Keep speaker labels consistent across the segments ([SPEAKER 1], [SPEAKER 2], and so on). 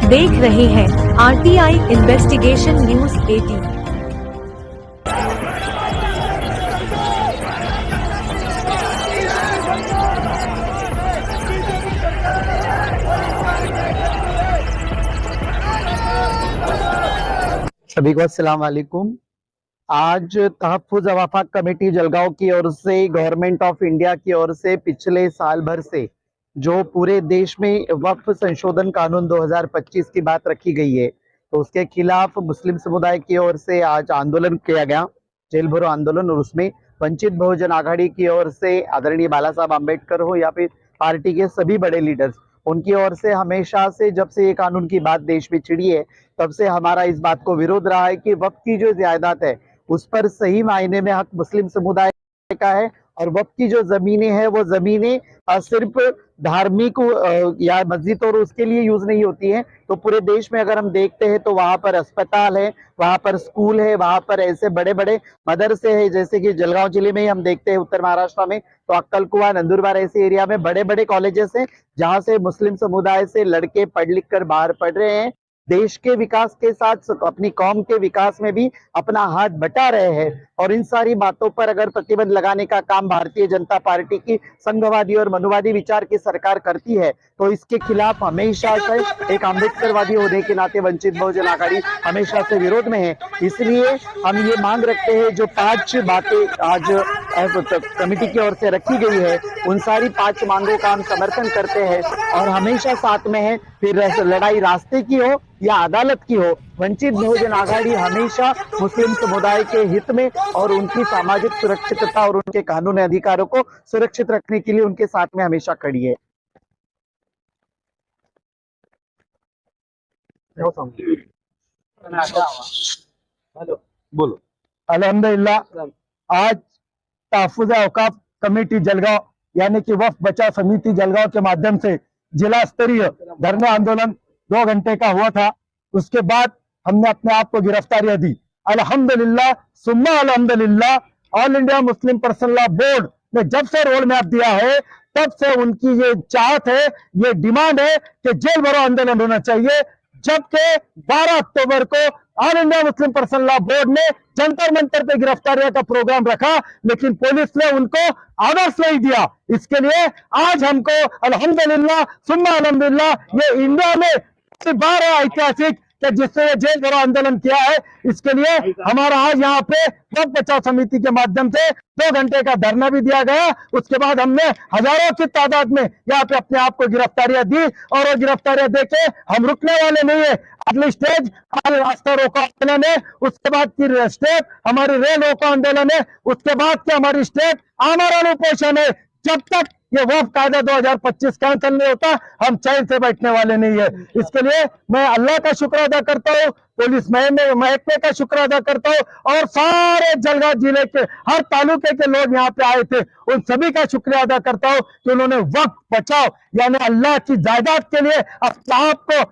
[SPEAKER 1] देख रहे हैं आरटीआई इन्वेस्टिगेशन न्यूज 18।
[SPEAKER 2] सभी को अस्सलाम वालेकुम। आज तहफ़्फ़ुज़ वफ़ाक़ कमेटी जलगांव की ओर से गवर्नमेंट ऑफ इंडिया की ओर से पिछले साल भर से जो पूरे देश में वक्फ संशोधन कानून 2025 की बात रखी गई है, तो उसके खिलाफ मुस्लिम समुदाय की ओर से आज आंदोलन किया गया, जेल भरो आंदोलन। और उसमें वंचित बहुजन आघाड़ी की ओर से आदरणीय बाला साहब आम्बेडकर हो या फिर पार्टी के सभी बड़े लीडर्स, उनकी ओर से हमेशा से जब से ये कानून की बात देश में छिड़ी है, तब से हमारा इस बात को विरोध रहा है कि वक्फ की जो जायदाद है उस पर सही मायने में हक मुस्लिम समुदाय का है, और वक्फ की जो जमीनें हैं वो जमीनें सिर्फ धार्मिक या मस्जिद और उसके लिए यूज नहीं होती है। तो पूरे देश में अगर हम देखते हैं तो वहां पर अस्पताल है, वहां पर स्कूल है, वहां पर ऐसे बड़े बड़े मदरसे हैं, जैसे कि जलगांव जिले में ही हम देखते हैं उत्तर महाराष्ट्र में, तो अक्कलकुआ, नंदुरबार ऐसे एरिया में बड़े बड़े कॉलेजेस हैं जहां से मुस्लिम समुदाय से लड़के पढ़ लिख कर बाहर पढ़ रहे हैं, देश के विकास के साथ अपनी कौम के विकास में भी अपना हाथ बटा रहे हैं। और इन सारी बातों पर अगर प्रतिबंध लगाने का काम भारतीय जनता पार्टी की संघवादी और मनुवादी विचार की सरकार करती है, तो इसके खिलाफ हमेशा से एक अम्बेडकरवादी होने के नाते वंचित बहुजन आघाड़ी हमेशा से विरोध में है। इसलिए हम ये मांग रखते हैं, जो 5 बातें आज कमेटी की ओर से रखी गई है, उन सारी 5 मांगों का हम समर्थन करते हैं और हमेशा साथ में है। फिर लड़ाई रास्ते की हो या अदालत की हो, वंचित बहुजन आघाड़ी हमेशा मुस्लिम समुदाय के हित में और उनकी सामाजिक सुरक्षितता और उनके कानूनी अधिकारों को सुरक्षित रखने के लिए उनके साथ में हमेशा खड़ी है। बोलो।
[SPEAKER 3] अल्हम्दुलिल्लाह, आज तहफ़्फ़ुज़ औक़ाफ़ कमेटी जलगांव यानी कि वक्फ बचाव समिति जलगांव के माध्यम से जिला स्तरीय धरना आंदोलन 2 घंटे का हुआ था। उसके बाद हमने अपने आप को गिरफ्तारियां दी। अल्हम्दुलिल्लाह सुम्मा अल्हम्दुलिल्लाह, all India Muslim personal law board ने जब से रोड मैप दिया है, तब से उनकी ये चाहत है, ये डिमांड है कि जेल भरो आंदोलन होना चाहिए। जबकि 12 अक्टूबर को all India Muslim personal law board ने जंतर मंतर पे गिरफ्तारियों का प्रोग्राम रखा, लेकिन पुलिस ने उनको आदर्श नहीं दिया। इसके लिए आज हमको अल्हम्दुलिल्लाह सुम्मा अल्हम्दुलिल्लाह, ये इंडिया में 12 है ऐतिहासिक कि जिससे ये जेल भरो आंदोलन किया है। इसके लिए हमारा आज यहाँ पे वक्फ बचाव समिति के माध्यम से 2 घंटे का धरना भी दिया गया। उसके बाद हमने हजारों की तादाद में यहाँ पे अपने आप को गिरफ्तारियां दी, और वो गिरफ्तारियां देके हम रुकने वाले नहीं है। अगली स्टेज हमारे रास्ता रोको आंदोलन है, उसके बाद की स्टेप हमारी रेल रोको आंदोलन है, उसके बाद की हमारी स्टेप आमरण उपोषण है। जब तक ये वक्फ कायदा 2025 कैंसिल नहीं होता, हम चैन से बैठने वाले नहीं है। इसके लिए मैं अल्लाह का शुक्र अदा करता हूँ, पुलिस महकमे का शुक्र अदा करता हूँ, और सारे जलगांव जिले के हर तालुके के लोग यहाँ पे आए थे, उन सभी का शुक्रिया अदा करता हूँ कि उन्होंने वक्फ बचाओ यानी अल्लाह की जायदाद के लिए अपने आप को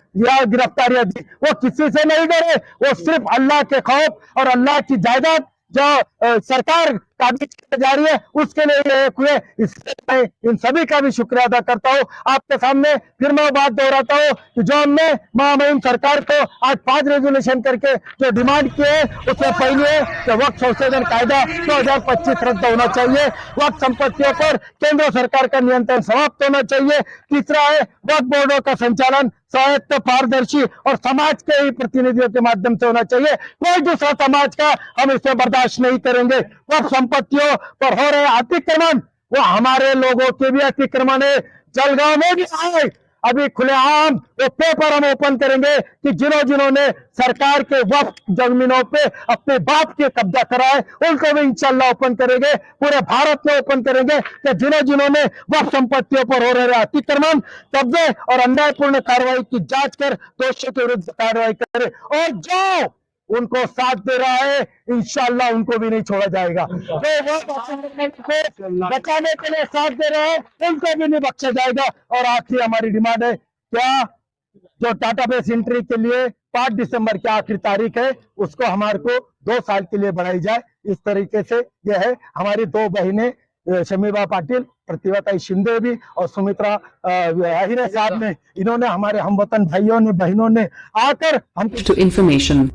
[SPEAKER 3] गिरफ्तारियां दी। वो किसी से नहीं डरे, वो सिर्फ अल्लाह के खौफ और अल्लाह की जायदाद जो सरकार काबिज जा रही है उसके लिए एक हुए। इसलिए इन सभी का भी शुक्रिया अदा करता हूँ। आपके सामने फिर मैं बात दोहराता हूँ कि जो हमने महामहिम सरकार को आज 5 रेजोल्यूशन करके जो डिमांड किए है, उसमें पहले है कि वक्फ संशोधन कायदा 2025 रद्द होना चाहिए, वक्फ संपत्तियों पर केंद्र सरकार का नियंत्रण समाप्त होना चाहिए। तीसरा है वक्फ बोर्डों का संचालन स्वायत्त, पारदर्शी और समाज के ही प्रतिनिधियों के माध्यम से होना चाहिए। कोई दूसरा समाज का हम इसे बर्दाश्त नहीं करेंगे। वक्फ संपत्तियों पर हो रहे अतिक्रमण वो हमारे लोगों के भी अतिक्रमण है। जलगांव में भी आए, अभी खुलेआम वो पेपर हम ओपन करेंगे कि जिन्होंने सरकार के वक्फ जमीनों पे अपने बाप के कब्जा करा है, उनको भी इंशाल्लाह ओपन करेंगे। पूरे भारत में ओपन करेंगे कि जिन्होंने वक्फ संपत्तियों पर हो रहे अतिक्रमण, कब्जे और अन्यायपूर्ण कार्रवाई की जांच कर दोषियों के विरुद्ध कार्रवाई करे, और जो उनको साथ दे रहा है इंशाल्लाह उनको भी नहीं छोड़ा जाएगा। जो वो बचाने के लिए साथ दे रहे हैं उनको भी नहीं बख्शा जाएगा। और आखिरी हमारी डिमांड है, क्या जो डाटाबेस एंट्री के लिए 5 दिसंबर की आखिरी तारीख है, उसको हमारे को 2 साल के लिए बढ़ाई जाए। इस तरीके से यह है, हमारी 2 बहनें शमीबा पाटिल, प्रतिभाताई शिंदे भी और सुमित्रा आहिरे साहब ने, इन्होंने हमारे हमवतन भाइयों ने बहनों ने आकर हम
[SPEAKER 4] to information.